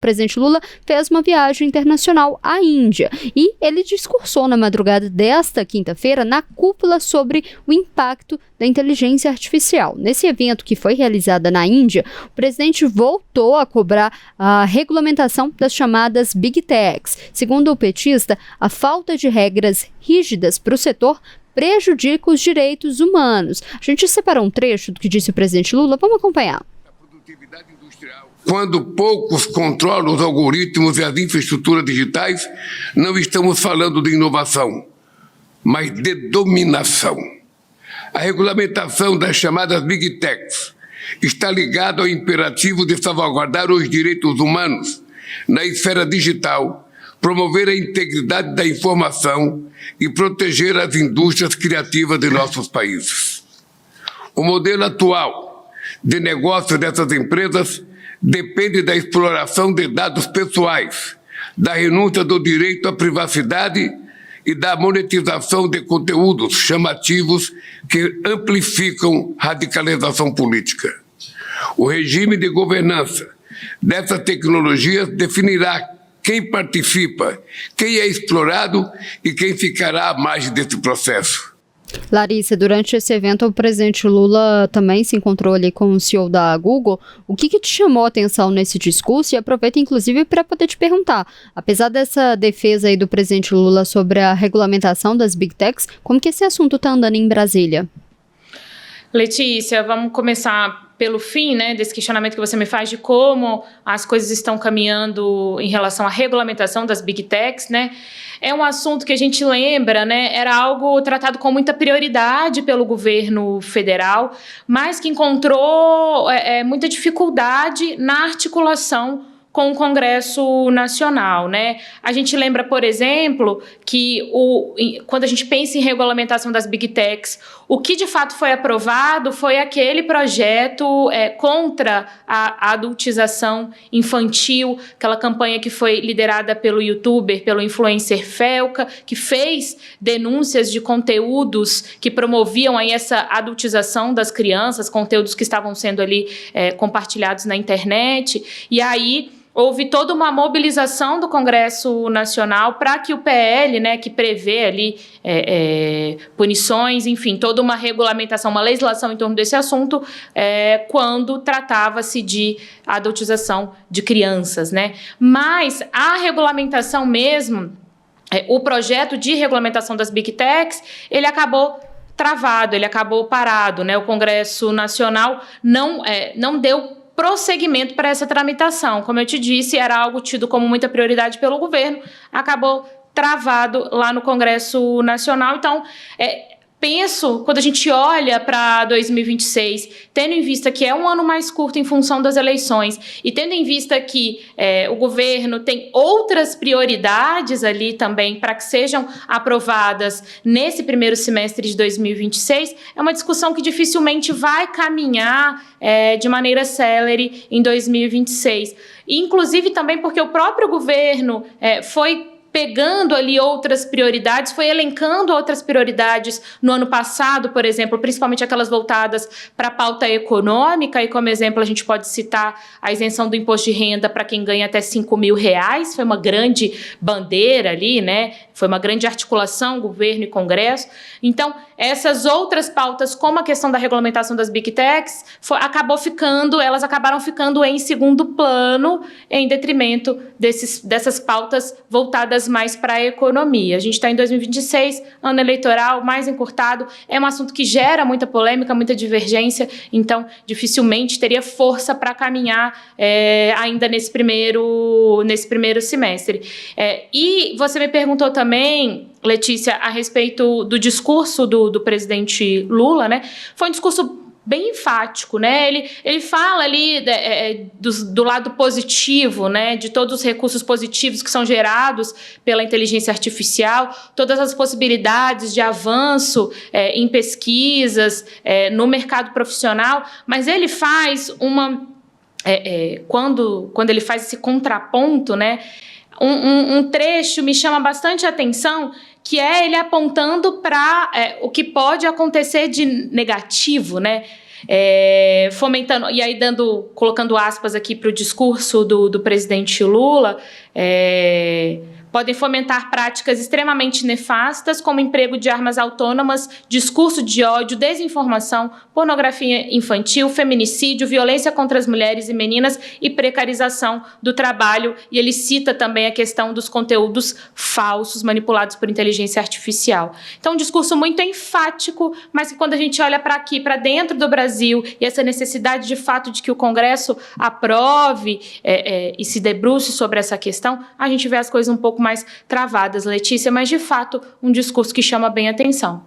O presidente Lula fez uma viagem internacional à Índia e ele discursou na madrugada desta quinta-feira na cúpula sobre o impacto da inteligência artificial. Nesse evento que foi realizado na Índia, o presidente voltou a cobrar a regulamentação das chamadas Big Techs. Segundo o petista, a falta de regras rígidas para o setor prejudica os direitos humanos. A gente separou um trecho do que disse o presidente Lula. Vamos acompanhar. Quando poucos controlam os algoritmos e as infraestruturas digitais, não estamos falando de inovação, mas de dominação. A regulamentação das chamadas Big Techs está ligada ao imperativo de salvaguardar os direitos humanos na esfera digital, promover a integridade da informação e proteger as indústrias criativas de nossos países. O modelo atual de negócio dessas empresas depende da exploração de dados pessoais, da renúncia do direito à privacidade e da monetização de conteúdos chamativos que amplificam radicalização política. O regime de governança dessas tecnologias definirá quem participa, quem é explorado e quem ficará à margem desse processo. Larissa, durante esse evento, o presidente Lula também se encontrou ali com o CEO da Google. O que te chamou a atenção nesse discurso? E aproveito, inclusive, para poder te perguntar, apesar dessa defesa aí do presidente Lula sobre a regulamentação das Big Techs, como que esse assunto está andando em Brasília? Letícia, vamos começar pelo fim, né, desse questionamento que você me faz de como as coisas estão caminhando em relação à regulamentação das Big Techs, né? É um assunto que a gente lembra, né, era algo tratado com muita prioridade pelo governo federal, mas que encontrou muita dificuldade na articulação com o Congresso Nacional, né? A gente lembra, por exemplo, que quando a gente pensa em regulamentação das Big Techs, o que de fato foi aprovado foi aquele projeto contra a adultização infantil, aquela campanha que foi liderada pelo youtuber, pelo influencer Felca, que fez denúncias de conteúdos que promoviam aí essa adultização das crianças, conteúdos que estavam sendo ali compartilhados na internet, e aí houve toda uma mobilização do Congresso Nacional para que o PL, né, que prevê ali punições, enfim, toda uma regulamentação, uma legislação em torno desse assunto, quando tratava-se de adultização de crianças, né? Mas a regulamentação mesmo, o projeto de regulamentação das Big Techs, ele acabou travado, ele acabou parado, né? O Congresso Nacional não deu prosseguimento para essa tramitação. Como eu te disse, era algo tido como muita prioridade pelo governo, acabou travado lá no Congresso Nacional. Então, penso, quando a gente olha para 2026, tendo em vista que é um ano mais curto em função das eleições e tendo em vista que o governo tem outras prioridades ali também para que sejam aprovadas nesse primeiro semestre de 2026, é uma discussão que dificilmente vai caminhar de maneira célere em 2026. Inclusive também porque o próprio governo foi pegando ali outras prioridades, foi elencando outras prioridades no ano passado, por exemplo, principalmente aquelas voltadas para a pauta econômica, e como exemplo a gente pode citar a isenção do imposto de renda para quem ganha até R$5.000, foi uma grande bandeira ali, né? Foi uma grande articulação, governo e Congresso. Então, essas outras pautas, como a questão da regulamentação das Big Techs, elas acabaram ficando em segundo plano, em detrimento dessas pautas voltadas mais para a economia. A gente está em 2026, ano eleitoral, mais encurtado, é um assunto que gera muita polêmica, muita divergência, então dificilmente teria força para caminhar ainda nesse primeiro semestre. E você me perguntou também, Letícia, a respeito do discurso do presidente Lula, né? Foi um discurso bem enfático, né? Ele fala ali do lado positivo, né? De todos os recursos positivos que são gerados pela inteligência artificial, todas as possibilidades de avanço em pesquisas, no mercado profissional, mas ele faz quando ele faz esse contraponto, né? Um trecho me chama bastante atenção, que é ele apontando para o que pode acontecer de negativo, né? fomentando, e aí colocando aspas aqui para o discurso do presidente Lula, podem fomentar práticas extremamente nefastas, como emprego de armas autônomas, discurso de ódio, desinformação, pornografia infantil, feminicídio, violência contra as mulheres e meninas e precarização do trabalho. E ele cita também a questão dos conteúdos falsos manipulados por inteligência artificial. Então, um discurso muito enfático, mas que quando a gente olha para aqui, para dentro do Brasil, e essa necessidade de fato de que o Congresso aprove e se debruce sobre essa questão, a gente vê as coisas um pouco mais travadas, Letícia, mas de fato um discurso que chama bem a atenção.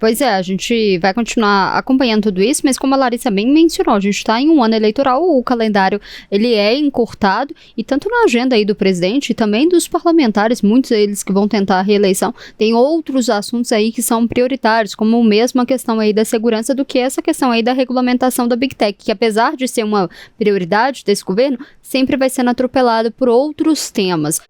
Pois é, a gente vai continuar acompanhando tudo isso, mas como a Larissa bem mencionou, a gente está em um ano eleitoral, o calendário ele é encurtado, e tanto na agenda aí do presidente e também dos parlamentares, muitos deles que vão tentar a reeleição, tem outros assuntos aí que são prioritários, como mesmo a questão aí da segurança, do que essa questão aí da regulamentação da Big Tech, que apesar de ser uma prioridade desse governo, sempre vai sendo atropelada por outros temas.